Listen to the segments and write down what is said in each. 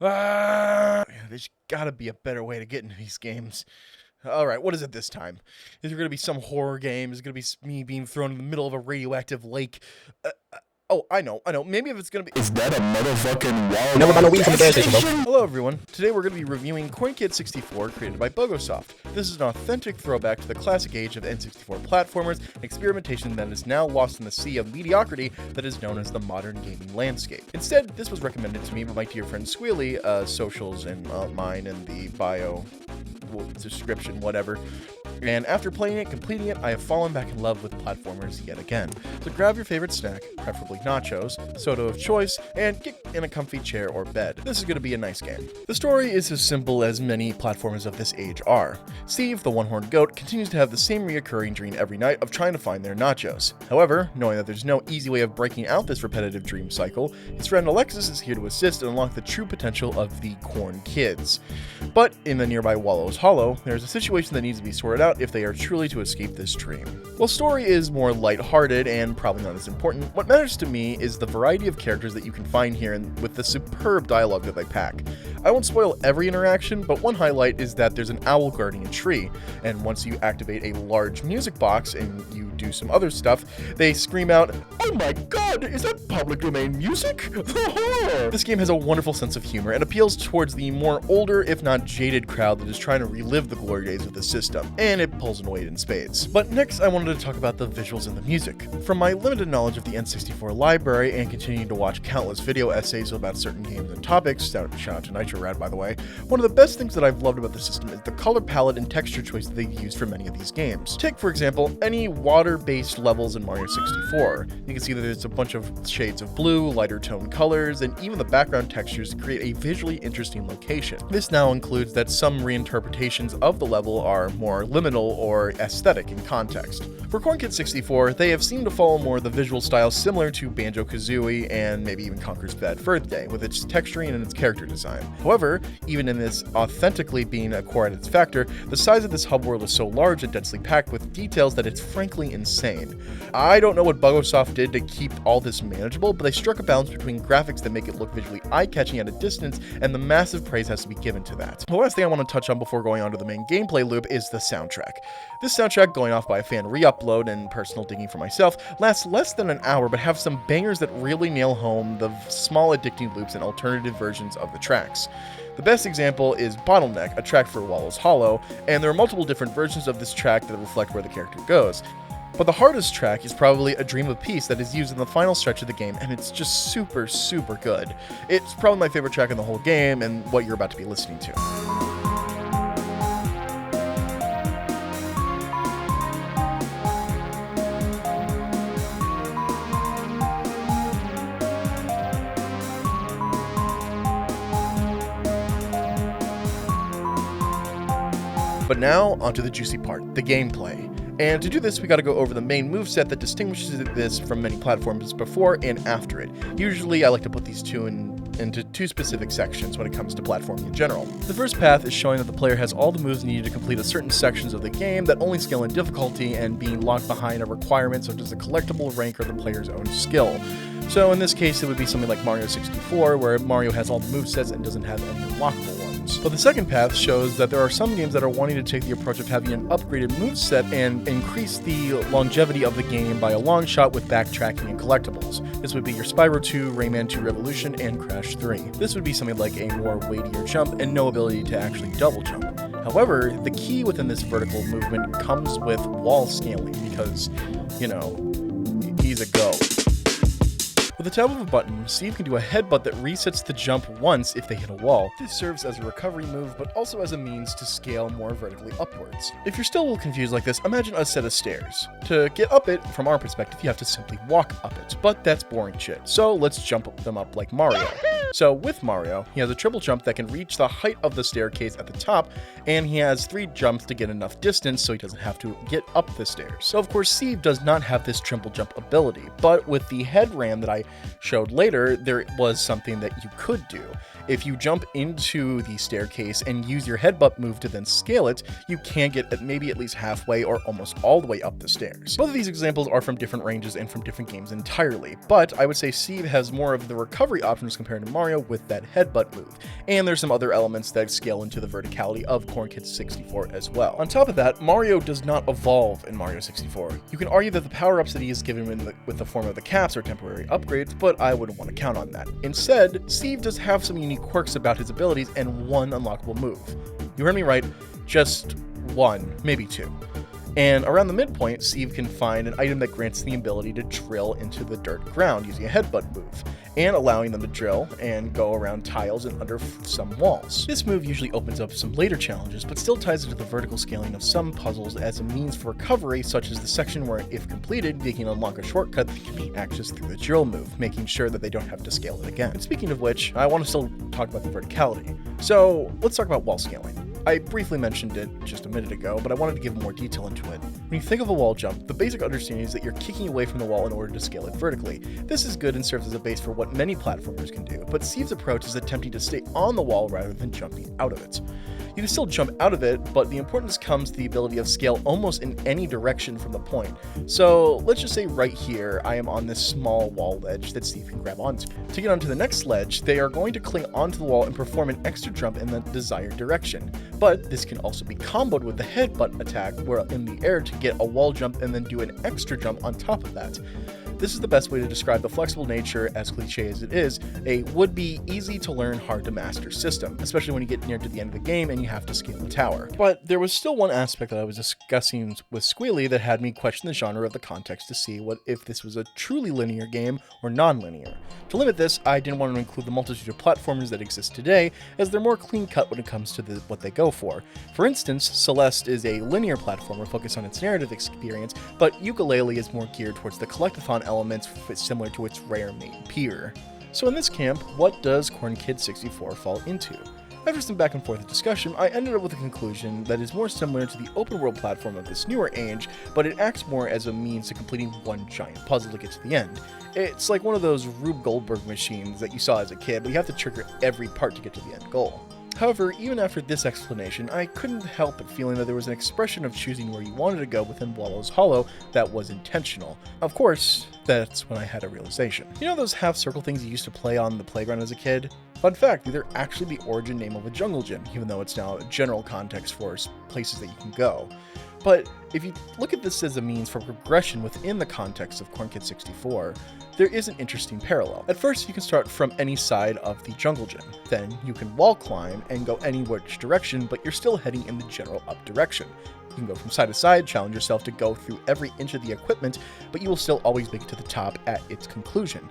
There's gotta be a better way to get into these games. Alright, what is it this time? Is there gonna be some horror game? Is it gonna be me being thrown in the middle of a radioactive lake? Oh, I know. Maybe if it's gonna be— Is that a motherfucking wall? Never bought no weed from the gas station, bro. Hello everyone, today we're going to be reviewing Corn Kid 64 created by Bogosoft. This is an authentic throwback to the classic age of N64 platformers and experimentation that is now lost in the sea of mediocrity that is known as the modern gaming landscape. Instead, this was recommended to me by my dear friend Squirrel, socials and mine in the bio description, whatever. And after playing it, completing it, I have fallen back in love with platformers yet again. So grab your favorite snack, preferably nachos, soda of choice, and get in a comfy chair or bed. This is going to be a nice game. The story is as simple as many platformers of this age are. Steve, the one-horned goat, continues to have the same reoccurring dream every night of trying to find their nachos. However, knowing that there's no easy way of breaking out this repetitive dream cycle, his friend Alexis is here to assist and unlock the true potential of the Corn Kids. But in the nearby Wallows Hollow, there's a situation that needs to be sorted out if they are truly to escape this dream. While story is more lighthearted and probably not as important, what matters to me is the variety of characters that you can find here and with the superb dialogue that they pack. I won't spoil every interaction, but one highlight is that there's an owl guarding a tree, and once you activate a large music box and you do some other stuff, they scream out, "Oh my god, is that public domain music?" This game has a wonderful sense of humor and appeals towards the more older, if not jaded crowd that is trying to relive the glory days of the system, and it pulls in weight in spades. But next I wanted to talk about the visuals and the music. From my limited knowledge of the N64 library and continuing to watch countless video essays about certain games and topics, shout out to Nitro Rad by the way, one of the best things that I've loved about the system is the color palette and texture choice that they've used for many of these games. Take for example any water-based levels in Mario 64. You can see that there's a bunch of shades of blue, lighter tone colors, and even the background textures to create a visually interesting location. This now includes that some reinterpretations of the level are more liminal or aesthetic in context. For Corn Kid 64, they have seemed to follow more of the visual style similar to Banjo-Kazooie and maybe even Conker's Bad Fur Day, with its texturing and its character design. However, even in this authentically being a core at its factor, the size of this hub world is so large and densely packed with details that it's frankly insane. I don't know what Bogosoft did to keep all this manageable, but they struck a balance between graphics that make it look visually eye-catching at a distance, and the massive praise has to be given to that. The last thing I want to touch on before going on to the main gameplay loop is the soundtrack. This soundtrack, going off by a fan re-upload and personal digging for myself, lasts less than an hour but have some bangers that really nail home the small addicting loops and alternative versions of the tracks. The best example is Bottleneck, a track for Wallows Hollow, and there are multiple different versions of this track that reflect where the character goes. But the hardest track is probably A Dream of Peace that is used in the final stretch of the game, and it's just super good. It's probably my favorite track in the whole game and what you're about to be listening to. But now, onto the juicy part, the gameplay. And to do this, we gotta go over the main moveset that distinguishes this from many platforms before and after it. Usually, I like to put these two into two specific sections when it comes to platforming in general. The first path is showing that the player has all the moves needed to complete a certain sections of the game that only scale in difficulty and being locked behind a requirement such as a collectible rank or the player's own skill. So in this case, it would be something like Mario 64, where Mario has all the movesets and doesn't have any unlockable ones. But the second path shows that there are some games that are wanting to take the approach of having an upgraded moveset and increase the longevity of the game by a long shot with backtracking and collectibles. This would be your Spyro 2, Rayman 2 Revolution, and Crash 3. This would be something like a more weightier jump and no ability to actually double jump. However, the key within this vertical movement comes with wall scaling because, you know, he's a go. With the tap of a button, Steve can do a headbutt that resets the jump once if they hit a wall. This serves as a recovery move, but also as a means to scale more vertically upwards. If you're still a little confused like this, imagine a set of stairs. To get up it, from our perspective, you have to simply walk up it, but that's boring shit. So let's jump them up like Mario. So with Mario, he has a triple jump that can reach the height of the staircase at the top, and he has 3 jumps to get enough distance so he doesn't have to get up the stairs. So of course, Steve does not have this triple jump ability, but with the head ram that I showed later, there was something that you could do. If you jump into the staircase and use your headbutt move to then scale it, you can get maybe at least halfway or almost all the way up the stairs. Both of these examples are from different ranges and from different games entirely, but I would say Steve has more of the recovery options compared to Mario, Mario with that headbutt move. And there's some other elements that scale into the verticality of Corn Kid 64 as well. On top of that, Mario does not evolve in Mario 64. You can argue that the power-ups that he is given with the form of the caps are temporary upgrades, but I wouldn't want to count on that. Instead, Steve does have some unique quirks about his abilities and one unlockable move. You heard me right, just one, maybe two. And around the midpoint, Steve can find an item that grants the ability to drill into the dirt ground using a headbutt move, and allowing them to drill and go around tiles and under some walls. This move usually opens up some later challenges, but still ties into the vertical scaling of some puzzles as a means for recovery, such as the section where, if completed, they can unlock a shortcut that can be accessed through the drill move, making sure that they don't have to scale it again. And speaking of which, I want to still talk about the verticality. So let's talk about wall scaling. I briefly mentioned it just a minute ago, but I wanted to give more detail into it. When you think of a wall jump, the basic understanding is that you're kicking away from the wall in order to scale it vertically. This is good and serves as a base for what many platformers can do, but Steve's approach is attempting to stay on the wall rather than jumping out of it. You can still jump out of it, but the importance comes to the ability of scale almost in any direction from the point. So let's just say right here, I am on this small wall ledge that Steve can grab onto. To get onto the next ledge, they are going to cling onto the wall and perform an extra jump in the desired direction. But this can also be comboed with the headbutt attack, where in the air to get a wall jump and then do an extra jump on top of that. This is the best way to describe the flexible nature, as cliche as it is, a would-be easy to learn, hard to master system, especially when you get near to the end of the game and you have to scale the tower. But there was still one aspect that I was discussing with Squealy that had me question the genre of the context to see if this was a truly linear game or non-linear. To limit this, I didn't want to include the multitude of platformers that exist today, as they're more clean-cut when it comes to what they go for. For instance, Celeste is a linear platformer focused on its narrative experience, but Yooka-Laylee is more geared towards the collectathon elements similar to its rare main peer. So in this camp, what does Corn Kid 64 fall into? After some back and forth discussion, I ended up with a conclusion that is more similar to the open world platform of this newer age, but it acts more as a means to completing one giant puzzle to get to the end. It's like one of those Rube Goldberg machines that you saw as a kid, but you have to trigger every part to get to the end goal. However, even after this explanation, I couldn't help but feeling that there was an expression of choosing where you wanted to go within Wallow's Hollow that was intentional. Of course, that's when I had a realization. You know those half-circle things you used to play on the playground as a kid? Fun fact, these are actually the origin name of a jungle gym, even though it's now a general context for places that you can go. But if you look at this as a means for progression within the context of Corn Kid 64, there is an interesting parallel. At first, you can start from any side of the jungle gym. Then you can wall climb and go any which direction, but you're still heading in the general up direction. You can go from side to side, challenge yourself to go through every inch of the equipment, but you will still always make it to the top at its conclusion.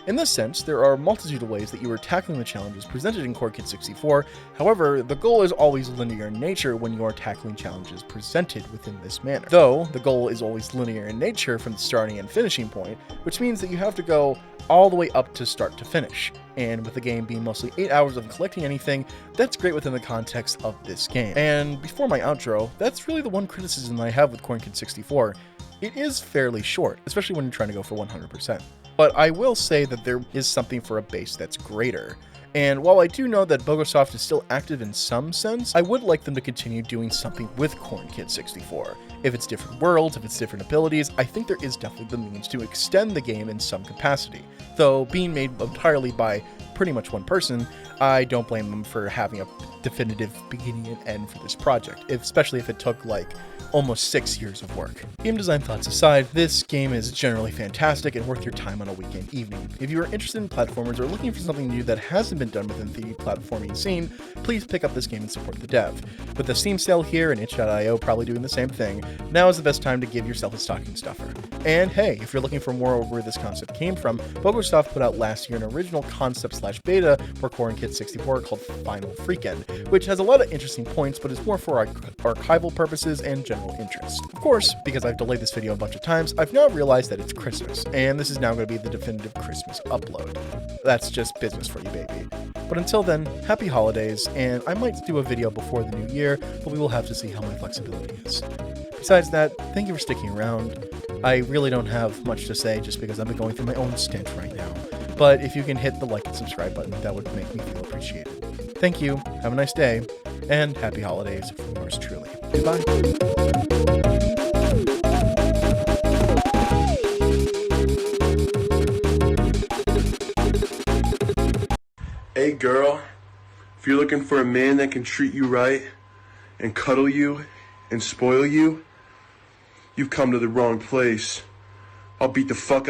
In this sense, there are a multitude of ways that you are tackling the challenges presented in Corn Kid 64, however, the goal is always linear in nature when you are tackling challenges presented within this manner. Though, the goal is always linear in nature from the starting and finishing point, which means that you have to go all the way up to start to finish. And with the game being mostly 8 hours of collecting anything, that's great within the context of this game. And before my outro, that's really the one criticism that I have with Corn Kid 64. It is fairly short, especially when you're trying to go for 100%. But I will say that there is something for a base that's greater. And while I do know that Bogosoft is still active in some sense, I would like them to continue doing something with Corn Kid 64. If it's different worlds, if it's different abilities, I think there is definitely the means to extend the game in some capacity. Though being made entirely by pretty much one person, I don't blame them for having a definitive beginning and end for this project, especially if it took like almost 6 years of work. Game design thoughts aside, this game is generally fantastic and worth your time on a weekend evening. If you are interested in platformers or looking for something new that hasn't been done within the platforming scene, please pick up this game and support the dev. With the Steam sale here and itch.io probably doing the same thing, now is the best time to give yourself a stocking stuffer. And hey, if you're looking for more of where this concept came from, Bogosoft put out last year an original concept/beta for Corn Kid 64 called Final Freakend, which has a lot of interesting points, but is more for archival purposes and general interest. Of course, because I've delayed this video a bunch of times, I've now realized that it's Christmas, and this is now going to be the definitive Christmas upload. That's just business for you, baby. But until then, happy holidays, and I might do a video before the new year, but we will have to see how my flexibility is. Besides that, thank you for sticking around. I really don't have much to say just because I've been going through my own stint right now. But if you can hit the like and subscribe button, that would make me feel appreciated. Thank you, have a nice day, and happy holidays from yours truly. Goodbye. girl, if you're looking for a man that can treat you right and cuddle you and spoil you, you've come to the wrong place. I'll beat the fuck out